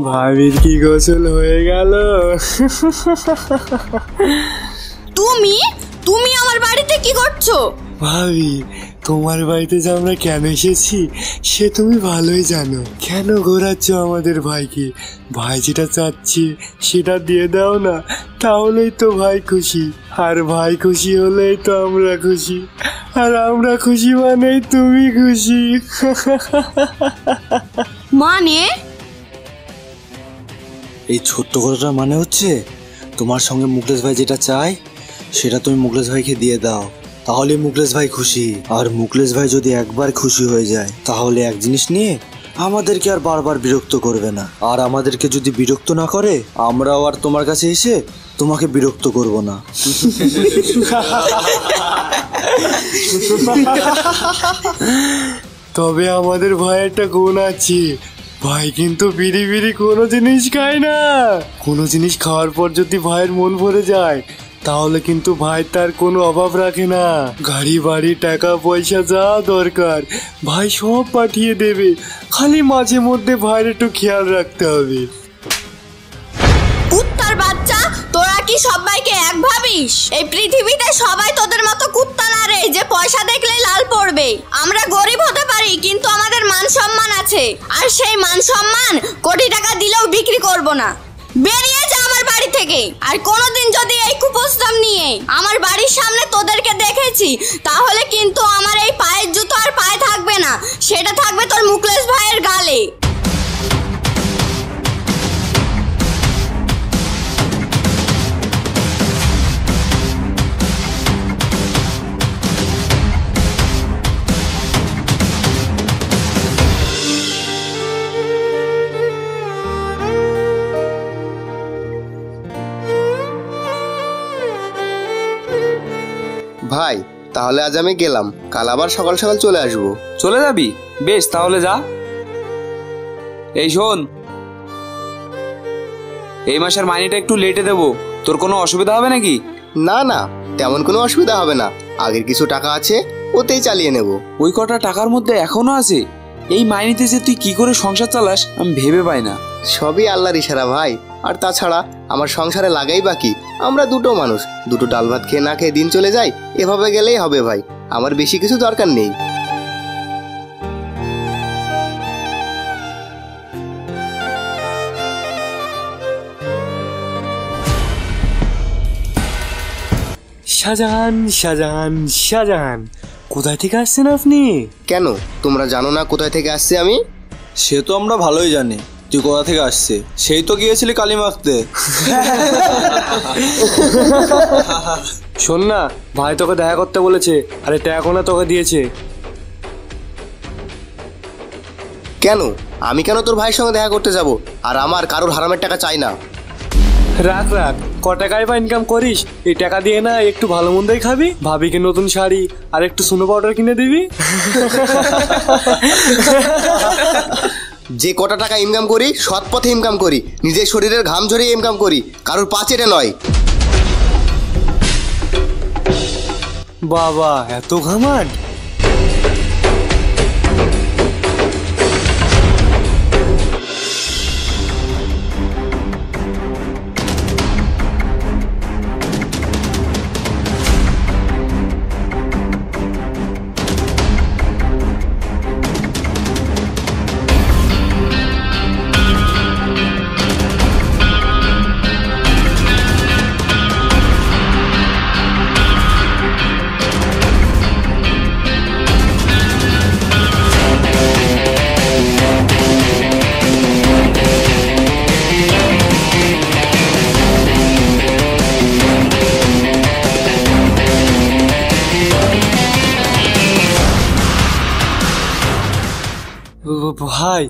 ভাবির কি গোসল হয়ে গেল? তুমি তুমি আমার বাড়িতে কি করছো? ভাবি, তোমার বাড়িতে যে আমরা কেন এসেছি সে তুমি ভালোই জানো। কেন ঘোরাচ্ছ আমাদের ভাইকে? ভাই যেটা চাচ্ছি সেটা দিয়ে দাও না, তাহলেই তো ভাই খুশি। আর ভাই খুশি হলেই তো আমরা খুশি, আর আমরা খুশি মানেই তুমি খুশি। মানে এই ছোট্ট কথাটার মানে হচ্ছে তোমার সঙ্গে মুকেশ ভাই যেটা চায় সেটা তুমি মুকেশ ভাইকে দিয়ে দাও, তাহলে মুকেশ ভাই খুশি। আর মুকেশ ভাই যদি একবার খুশি হয়ে যায় তাহলে এক জিনিস নিয়ে আমাদেরকে আর বারবার বিরক্ত করবে না। আর আমাদেরকে যদি বিরক্ত না করে আমরাও আর তোমার কাছে এসে তোমাকে বিরক্ত করব না। তবে আমাদের ভাই একটা গুণ আছে, ভাই কিন্তু বিড়ি বিড়ি কোনো জিনিস খায় না। কোনো জিনিস খাওয়ার পর যদি ভাইয়ের মন ভরে যায় তাহলে কিন্তু ভাই তার কোনো অভাব রাখে না। গাড়ি বাড়ি টাকা পয়সা যা দরকার ভাই সব পাঠিয়ে দেবে, খালি মাঝে মধ্যে ভাইয়ের একটু খেয়াল রাখতে হবে। কুত্তার বাচ্চা, তোরা কি সবাইকে এক ভাবিস? এই পৃথিবীতে সবাই তোদের মতো কুত্তা না রে যে পয়সা দেখলে লাল পড়বে। আমরা গরিব হতে পারি কিন্তু আমাদের মান সম্মান আছে, আর সেই মান সম্মান কোটি টাকা দিলেও বিক্রি করব না। বেরিয়ে যা আমার বাড়ি থেকে। আর কোনোদিন যদি এই কুপ্রস্তাব নিয়ে আমার বাড়ির সামনে তোদেরকে দেখেছি তাহলে কিন্তু আমার এই পায়ের জুতো আর পায়ে থাকবে না, সেটা থাকবে তোর মুকেশ ভাইয়ের গালে। ভাই তাহলে আজ আমি গেলাম, কাল আবার সকাল সকাল চলে আসবো। চলে যাবি? বেশ, তাহলে যা। এই শোন, এই মাসের মাইনেটা একটু লেটে দেবো, তোর কোনো অসুবিধা হবে নাকি? না না, তেমন কোনো অসুবিধা হবে না, আগের কিছু টাকা আছে ওতেই চালিয়ে নেব। ওই কটা টাকার মধ্যে এখনো আছে? এই মাইনেতে যে তুই কি করে সংসার চালাস আমি ভেবে পাই না। সবই আল্লাহর ইশারা ভাই, আর তাছাড়া আমার সংসারে লাগাই বাকি। আমরা দুটো মানুষ, দুটো ডাল ভাত খেয়ে না খেয়ে দিন চলে যায়, এভাবে গেলেই হবে ভাই, আমার বেশি কিছু দরকার নেই। শাহজাহান শাহজাহান শাহজাহান, কোথায় থেকে আসছেন আপনি? কেন তোমরা জানো না কোথায় থেকে আসছে আমি? সে তো আমরা ভালোই জানি তুই কোথা থেকে আসছে, সেই তো গিয়েছিলি কালী মাখতে। শোন না, ভাই তোকে দেখা করতে বলেছে, আরে টাকা না তোকে দিয়েছে। কেন আমি কেন তোর ভাইয়ের সঙ্গে দেখা করতে যাব? আর আমার কারোর হারামের টাকা চাই না। রাখ রাখ, ক টাকায় বা ইনকাম করিস, এই টাকা দিয়ে না একটু ভালো মন্দই খাবি, ভাবিকে নতুন শাড়ি আর একটু সুনো পাউডার কিনে দিবি। যে কটা টাকা ইনকাম করি সৎ পথে ইনকাম করি, নিজের শরীরের ঘাম ঝরিয়ে ইনকাম করি, কারোর পাচেটে নয়। বাবা এত ঘামাট! ভাই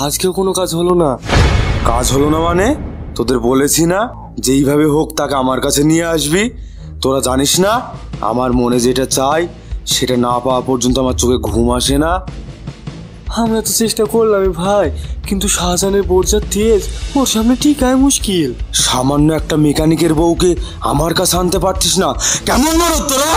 আজকেও কোনো কাজ হলো না। কাজ হলো না মানে? তোদের বলেছি না যেইভাবে হোক তাকে আমার কাছে নিয়ে আসবি। তোরা জানিস না আমার মনে যেটা চাই সেটা না পাওয়া পর্যন্ত আমার চোখে ঘুম আসে না। আমরা তো চেষ্টা করলাম ভাই, কিন্তু শাহজাহানের বোরজার তেজ ওর সামনে টিকায় মুশকিল। সামান্য একটা মেকানিকের বউকে আমার কাছে আনতে পারতিস না? কেমন মরদ তোরা?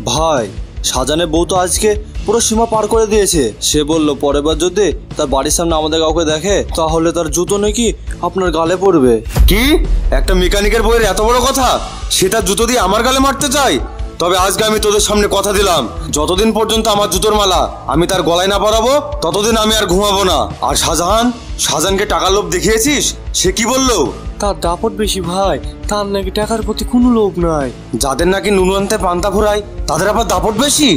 ভাই, শাহজাহানের বউ তো আজকে পুরো সীমা পার করে দিয়েছে। সে বলল পরের বার যদি তার বাড়ির সামনে আমাদের কাউকে দেখে তাহলে তার জুতো নাকি আপনার গালে পড়বে। কি? একটা মেকানিকের বইয়ের এত বড় কথা? সে তার জুতো দিয়ে আমার গালে মারতে চাই? তবে আজকে আমি তোদের সামনে কথা দিলাম, যতদিন পর্যন্ত আমার জুতোর মালা আমি তার গলায় না পরাবো ততদিন আমি আর ঘুমাবো না। আর শাহজাহানকে টাকার লোভ দেখিয়েছিস? সে কি বললো? তার দাপট বেশি ভাই, তার নাকি টাকার প্রতি কোনো লোভ নাই। যাদের নাকি নুন আনতে পান্তা ফুরায় তাদের আবার দাপট বেশি?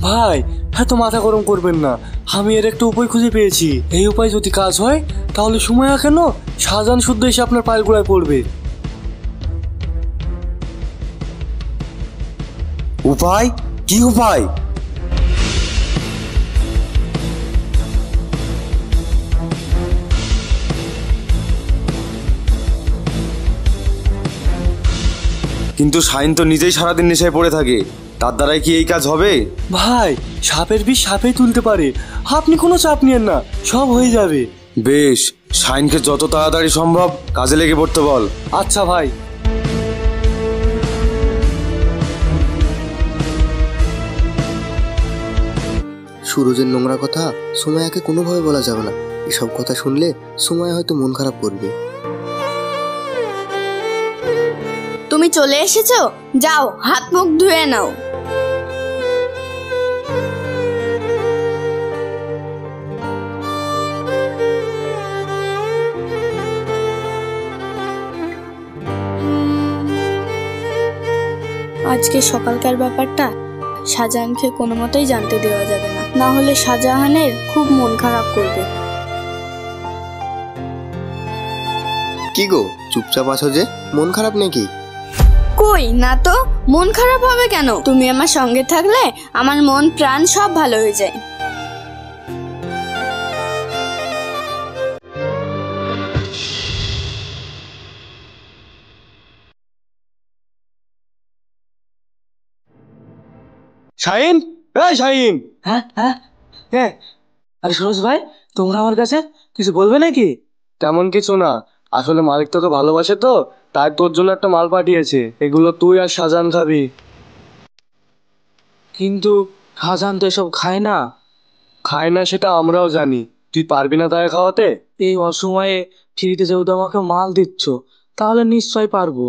ভাই এত মাথা গরম করবেন না, আমি এর একটা উপায় খুঁজে পেয়েছি। এই উপায় যদি কাজ হয় তাহলে সময় কেন শাহজাহান শুদ্ধ এসে আপনার পায়ের গোড়ায় পড়বে। উপায়? কি উপায়? কিন্তু শাহিন তো নিজেই সারাদিন নেশায় পড়ে থাকে, তার দ্বারাই কি এই কাজ হবে? ভাই সাপের বিষ সাপেই তুলতে পারে, আপনি কোনো চাপ নিয়েন না, সব হয়ে যাবে। বেশ, শাহিনকে যত তাড়াতাড়ি সম্ভব কাজে লেগে পড়তে বল। আচ্ছা ভাই। সুরজের নোংরা কথা সুমাইয়াকে কোনোভাবে বলা যাবে না। এসব কথা শুনলে সুমাইয়া হয়তো মন খারাপ করবে। তুমি চলে এসেছো, যাও হাত মুখ ধুয়ে নাও। আজকে সকালকার ব্যাপারটা শাহজাহানকে কোনো মতেই জানতে দেওয়া যাবে না, না হলে শাহজাহানের খুব মন খারাপ করবে। কি গো, চুপচাপ আছো যে? মন খারাপ নাকি? কই না তো, মন খারাপ হবে কেন? তুমি আমার সঙ্গে থাকলে আমার মন প্রাণ সব ভালো হয়ে যায়। শাহিন, এই শাহিন। হ্যাঁ হ্যাঁ হ্যাঁ। আরে সুরজ ভাই, তোমরা আমার কাছে কিছু বলবে নাকি? তেমন কিছু না, আসলে মালিক তোকে ভালোবাসে তো, তাই তোর জন্য একটা মাল পাঠিয়েছে। এগুলো তুই আর শাহজাহান খাবি। কিন্তু শাহজাহান তো এসব খায় না। খায় না সেটা আমরাও জানি, তুই পারবি না তাই খাওয়াতে? এই অসময়ে ফ্রিতে যেহেতু আমাকে মাল দিচ্ছ, তাহলে নিশ্চয় পারবো।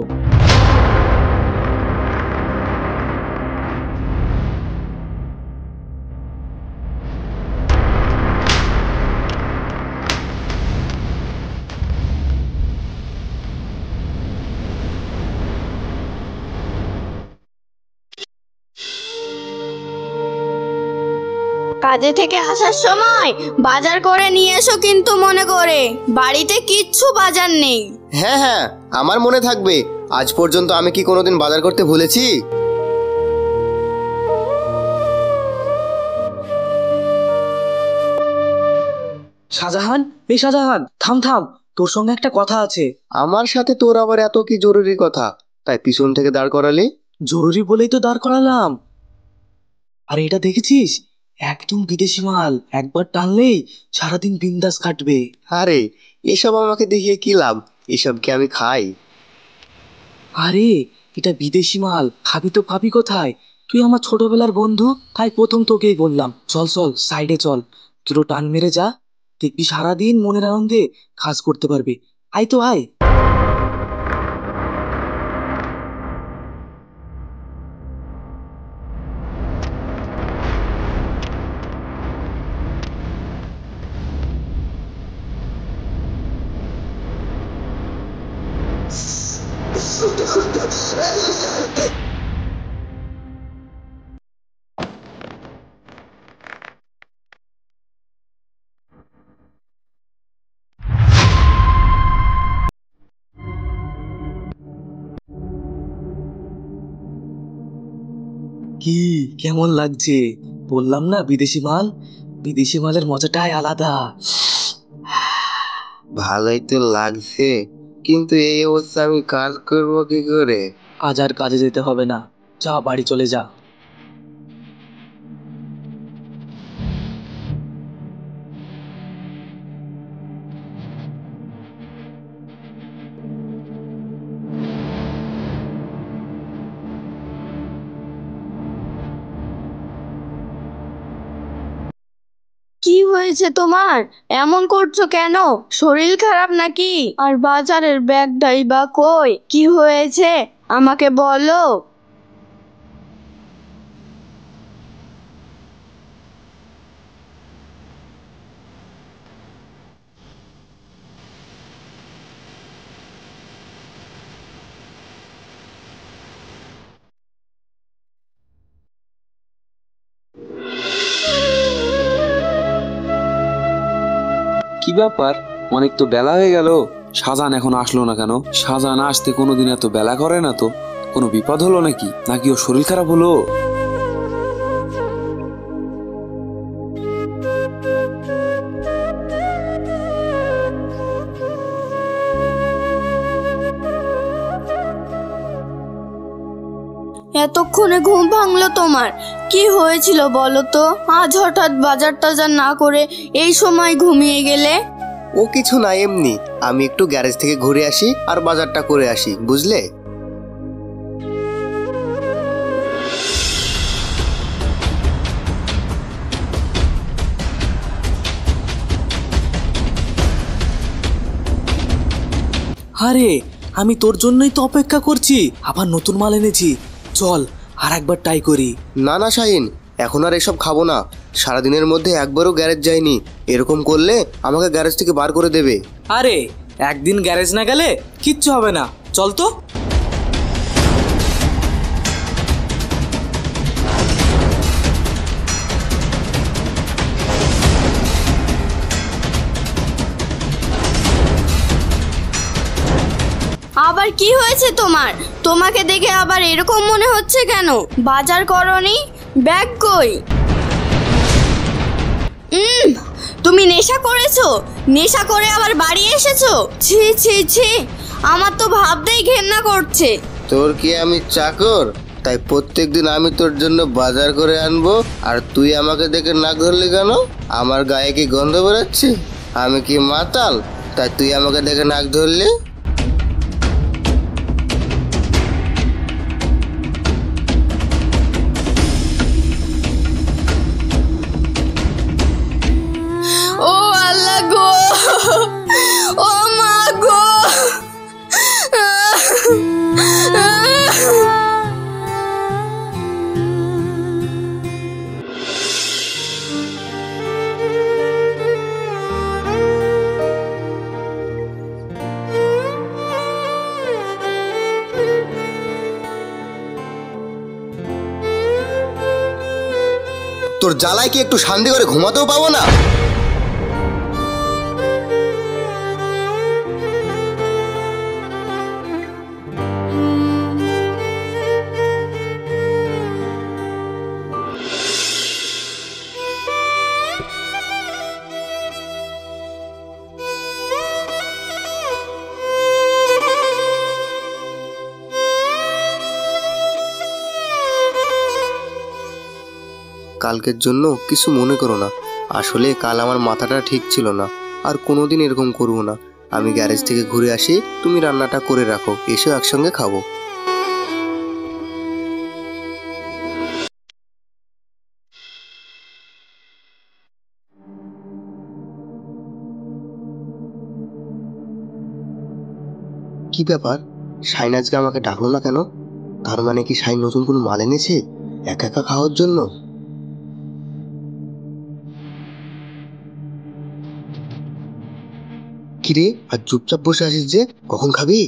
কাজে থেকে আসার সময় বাজার করে নিয়ে এসো, কিন্তু মনে করে বাড়িতে কিচ্ছু বাজার নেই। হ্যাঁ হ্যাঁ, আমার মনে থাকবে। আজ পর্যন্ত আমি কি কোনোদিন বাজার করতে ভুলেছি? শাহজাহান, এই শাহজাহান, থাম থাম, তোর সঙ্গে একটা কথা আছে। আমার সাথে তোর আবার এত কি জরুরি কথা, তাই পিছন থেকে দাঁড় করালি? জরুরি বলেই তো দাঁড় করালাম। আর এটা দেখেছিস, একদম বিদেশি মাল, একবার টানলেই সারাদিন বিন্দাস কাটবে। আরে এসব আমাকে দেখিয়ে কি লাভ? এসব কি আমি খাই? আরে এটা বিদেশি মাল, খাবি তো পাবি কোথায়? তুই আমার ছোটবেলার বন্ধু, তাই প্রথম তোকেই বললাম। চল চল, সাইডে চল, দুটো টান মেরে যা, দেখবি সারাদিন মনের আনন্দে কাজ করতে পারবি। আয় তো আয়। কি কেমন লাগছে? বললাম না বিদেশি মাল, বিদেশি মালের মজাটাই আলাদা। ভালোই তো লাগছে, কিন্তু এই অবস্থা আমি কাজ করবো কি করে? আজ আর কাজে যেতে হবে না, যা বাড়ি চলে যা। কি হয়েছে তোমার? এমন করছো কেন? শরীর খারাপ নাকি? আর বাজারের ব্যাগটাই বা কই? কি হয়েছে আমাকে বলো। কি ব্যাপার, অনেক তো বেলা হয়ে গেল, শাহজাহান এখন আসলো না কেন? শাহজাহান আসতে কোনোদিন এত বেলা করে না তো। কোনো বিপদ হলো নাকি, নাকি ওর শরীর খারাপ হলো? এতক্ষণে ঘুম ভাঙলো তোমার? কি হয়েছিল বলো তো? আজ হঠাৎ বাজার টাজার না করে এই সময় ঘুমিয়ে গেলে? ও কিছু না, এমনি আমি একটু গ্যারেজ থেকে ঘুরে আসি আর বাজারটা করে আসি, বুঝলে? আরে আমি তোর জন্যই তো অপেক্ষা করছি, আবার নতুন মাল এনেছি, চল আর একবার ট্রাই করি। না না শাহিন, এখন আর এসব খাবো না। সারাদিনের মধ্যে একবারও গ্যারেজ যাইনি, এরকম করলে আমাকে গ্যারেজ থেকে বার করে দেবে। আরে একদিন গ্যারেজ না গেলে কিচ্ছু হবে না, চল তো। আবার কি হয়েছে তোমার? তোমাকে দেখে আবার এরকম মনে হচ্ছে কেন? বাজার করনি? ব্যাগ কই? তুমি নেশা করেছো? নেশা করে আবার বাড়ি এসেছো? ছি ছি ছি, আমার তো ভাবতেই ঘেন্না করছে। তোর কি আমি চাকর, তাই প্রত্যেকদিন আমি তোর জন্য বাজার করে আনবো আর তুই আমাকে দেখে নাক ধরলি কেন? আমার গায়ে কি গন্ধ বেরোচ্ছে? আমি কি মাতাল তাই তুই আমাকে দেখে নাক ধরলি? ও আল্লাহ গো, ও মা গো। তোর জ্বালায় কি একটু শান্তি করে ঘুমাতেও পাবো না? কালকের জন্য কিছু মনে করো না, আসলে কাল আমার মাথাটা ঠিক ছিল না। আর কোনোদিন এরকম করবো না। আমি গ্যারেজ থেকে ঘুরে আসি, তুমি রান্নাটা করে রাখো, এসে একসঙ্গে খাবো। কি ব্যাপার, শাইন আজকে আমাকে ডাকলো না কেন? তার মানে কি শাইন নতুন কোনো মাল এনেছে একা একা খাওয়ার জন্য? কিরে, আর চুপচাপ বসে আছিস যে, কখন খাবি?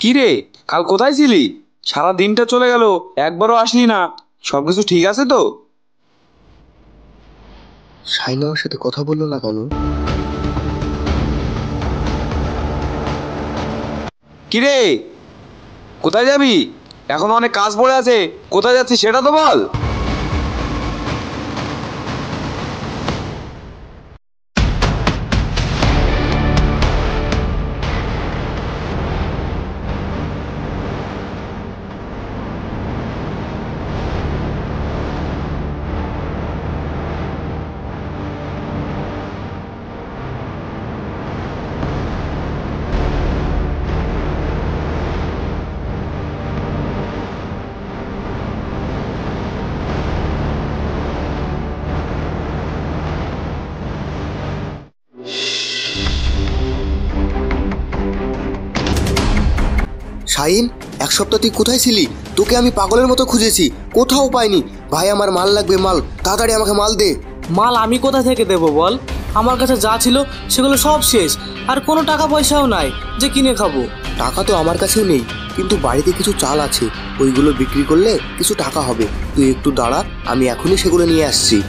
কি রে, কাল কোথায় ছিলি? সারা দিনটা চলে গেল, একবারও আসলি না। সবকিছু ঠিক আছে তো? শাইন আমার সাথে কথা বললো না কেন? কি রে, কোথায় যাবি? এখন অনেক কাজ পড়ে আছে, কোথায় যাচ্ছিস সেটা তো বল। শাহিন, এক সপ্তাহ তুই কোথায় ছিলি? তোকে আমি পাগলের মতো খুঁজেছি, কোথাও পাইনি। ভাই আমার মাল লাগবে, মাল তাড়াতাড়ি আমাকে মাল দে। মাল আমি কোথা থেকে দেবো বল? আমার কাছে যা ছিল সেগুলো সব শেষ, আর কোনো টাকা পয়সাও নাই যে কিনে খাবো। টাকা তো আমার কাছেও নেই, কিন্তু বাড়িতে কিছু চাল আছে, ওইগুলো বিক্রি করলে কিছু টাকা হবে। তুই একটু দাঁড়া, আমি এখনই সেগুলো নিয়ে আসছি।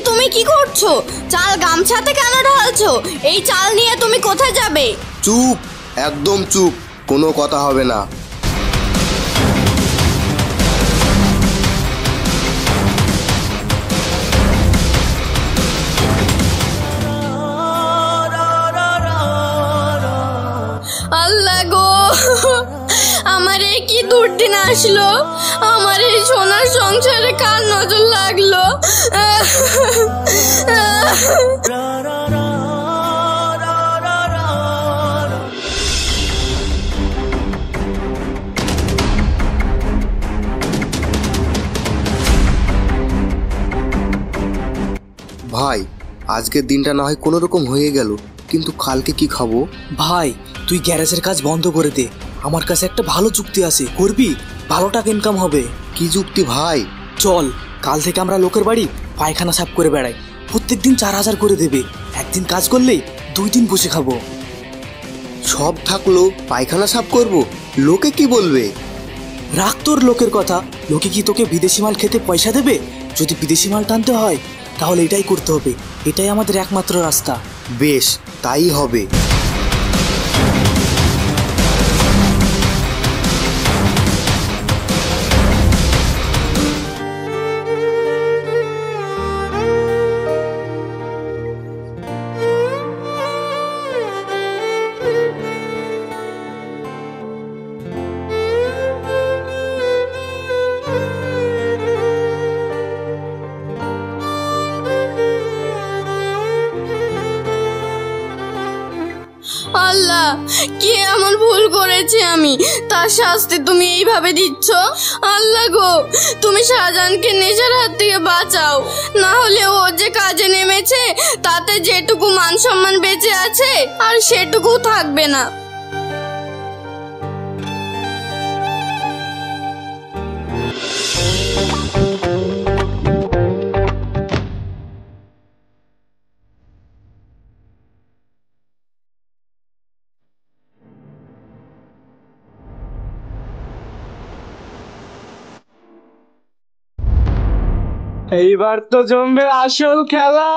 তুমি কি করছো? চাল গামছাতে কেন ঢালছো? এই চাল নিয়ে তুমি কোথায় যাবে? চুপ, একদম চুপ, কোনো কথা হবে না। আল্লাহ গো, আমার এই কি দুর্দিন আসলো, আমার এই সোনার সংসারে কার নজর লাগলো। ভাই, আজকের দিনটা না হয় কোনো রকম হয়ে গেল, কিন্তু কালকে কি খাবো? ভাই তুই গ্যারেজের কাজ বন্ধ করে দে, আমার কাছে একটা ভালো যুক্তি আছে, করবি? ভালো টাকা ইনকাম হবে। কি যুক্তি ভাই? চল, কাল থেকে আমরা লোকের বাড়ি পায়খানা সাফ করে বেড়াই, প্রত্যেকদিন 4000 করে দেবে। একদিন কাজ করলেই 2 দিন বসে খাবো। সব থাকলো, পায়খানা সাফ করব, লোকে কি বলবে? রাখ তোর লোকের কথা, লোকে কি তোকে বিদেশি মাল খেতে পয়সা দেবে? যদি বিদেশি মাল টানতে হয় তাহলে এটাই করতে হবে, এটাই আমাদের একমাত্র রাস্তা। বেশ, তাই হবে। আল্লাহ, কি এমন ভুল করেছি আমি, তার শাস্তি তুমি এইভাবে দিচ্ছ? আল্লাহ গো, তুমি শাহজাহানকে নেশার হাত থেকে বাঁচাও, না হলে ও যে কাজে নেমেছে তাতে যেটুকু মান সম্মান বেঁচে আছে আর সেটুকু থাকবে না। এইবার তো জমবে আসল খেলা।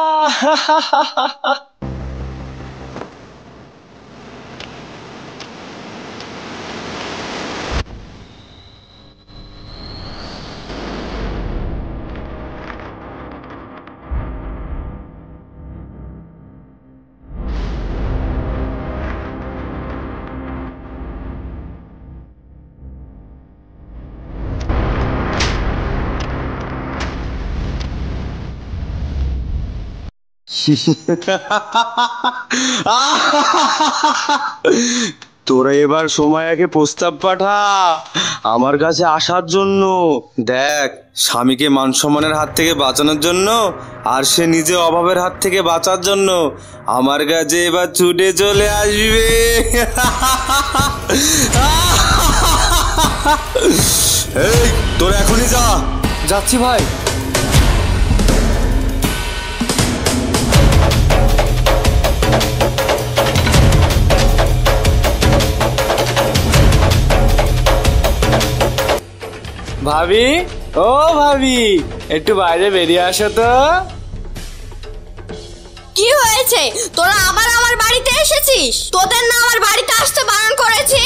তোরা এবার সময়কে প্রস্তাব পাঠা আমার কাছে আসার জন্য। দেখ, স্বামীকে মান সম্মানের হাত থেকে বাঁচানোর জন্য আর সে নিজে অভাবের হাত থেকে বাঁচার জন্য আমার কাছে এবার ছুটে চলে আসবে। এই, তোরা এখনই যা। যাচ্ছি ভাই। ভাবি, ও ভাবি, একটু বাইরে বেরিয়ে আসো তো। কি হয়েছে? তোরা আবার আমার বাড়িতে এসেছিস? তোদের না আমার বাড়িতে আসতে বারণ করেছি?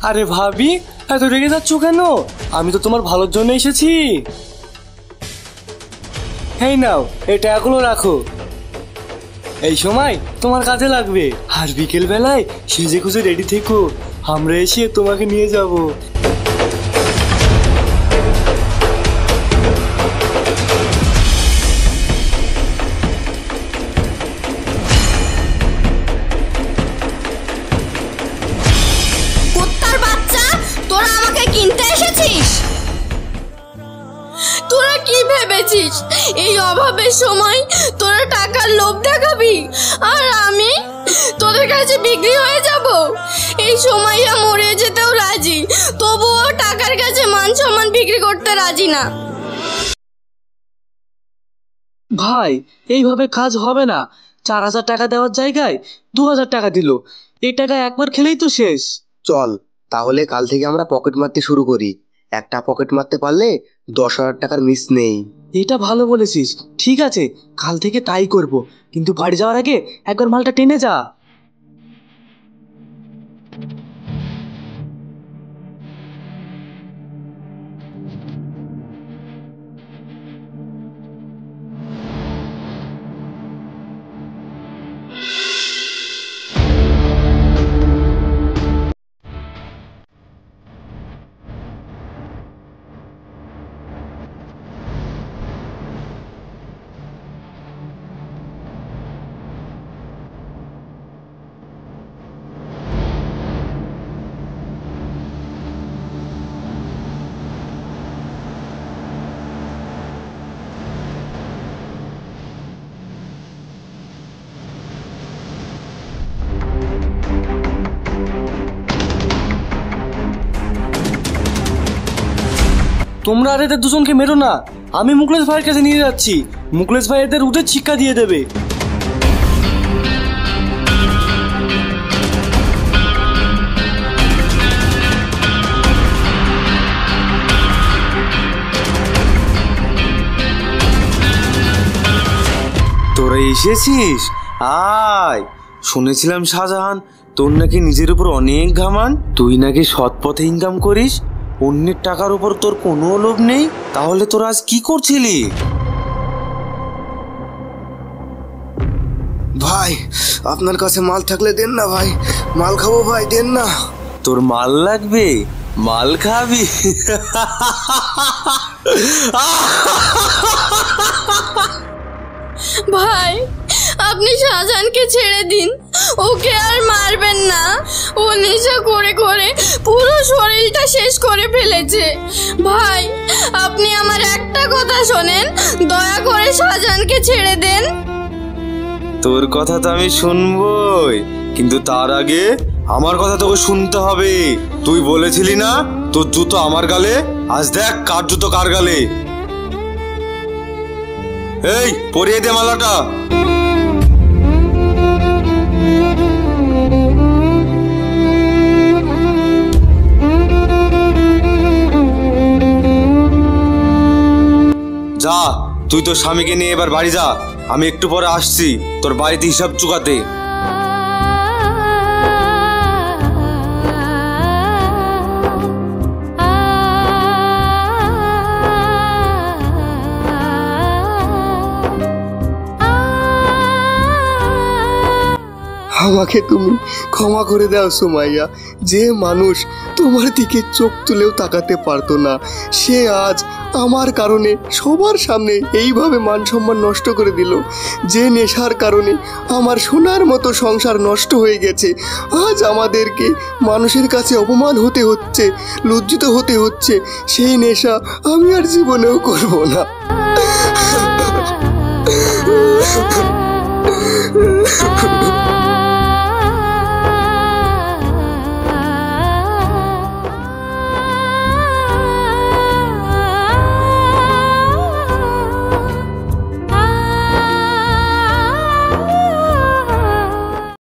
আরে ভাবি, এত রেগে যাচ্ছ কেন? আমি তো তোমার ভালোর জন্য এসেছি। এই নাও, এই টাকাগুলো রাখো, এই সময় তোমার কাজে লাগবে। আর বিকেল বেলায় সেজে খুঁজে রেডি থেকো, আমরা এসে তোমাকে নিয়ে যাব। কুত্তার বাচ্চা, তোরা আমাকে কিনতে এসেছিস? তোরা কি ভেবেছিস অভাবের সময় তোরা টাকার লোভ দেখাবি আর আমি তোদের কাছে বিক্রি হয়ে যাব। এই সময়টা মরে যেতেও রাজি, তবুও টাকার কাছে মান সম্মান বিক্রি করতে রাজি না। ভাই এইভাবে কাজ হবে না। 4000 টাকা দেওয়ার জায়গায় 2000 টাকা দিল। এই টাকা একবার খেলেই তো শেষ। চল তাহলে কাল থেকে আমরা পকেট মারতে শুরু করি। একটা পকেট মারতে পারলে 10,000 টাকার মিস নেই। এটা ভালো বলেছিস। ঠিক আছে, কাল থেকে তাই করব। কিন্তু বাড়ি যাওয়ার আগে একবার মালটা টেনে যা। তোমরা আর এদের দুজনকে মেরো না, আমি মুকলেশ ভাইয়ের কাছে নিয়ে যাচ্ছি। মুকলেশ ভাই এদের উঠে শিক্ষা দিয়ে দেবে। তোরা এসেছিস? আয়। শুনেছিলাম শাহজাহান তোর নাকি নিজের উপর অনেক ঘামান, তুই নাকি সৎ পথে ইনকাম করিস, অন্যের টাকার উপর তোর কোনো লোভ নেই। তাহলে তোরা আজ কি করছিলি? ভাই আপনার কাছে মাল থাকলে দেন না ভাই, মাল খাবো ভাই, দেন না। তোর মাল লাগবে? মাল খাবি? ভাই আপনি শাহজাহানকে ছেড়ে দিন, ওকে আর মারবেন না। ও নেশা করে করে পুরো শরীরটা শেষ করে ফেলেছে। ভাই আপনি আমার একটা কথা শোনেন, দয়া করে শাহজাহানকে ছেড়ে দেন। তোর কথা তো আমি শুনবই, কিন্তু তার আগে আমার কথা তোকে শুনতে হবে। তুই বলেছিলি না তোর জুতো আমার গালে, আজ দেখ কার জুতো কার গালে। এই পরিয়ে দে মালাটা। যা তুই তোর স্বামীকে নিয়ে এবার বাড়ি যা, আমি একটু পরে আসছি তোর বাড়িতে হিসাব চুকাতে। আমাকে তুমি ক্ষমা করে দাও সুমাইয়া। যে মানুষ তোমার দিকে চোখ তুলেও তাকাতে পারতো না, সে আজ আমার কারণে সবার সামনে এইভাবে মান সম্মান নষ্ট করে দিল। যে নেশার কারণে আমার সোনার মতো সংসার নষ্ট হয়ে গেছে, আজ আমাদেরকে মানুষের কাছে অপমান হতে হচ্ছে, লজ্জিত হতে হচ্ছে। সেই নেশা আমি আর জীবনেও করব না।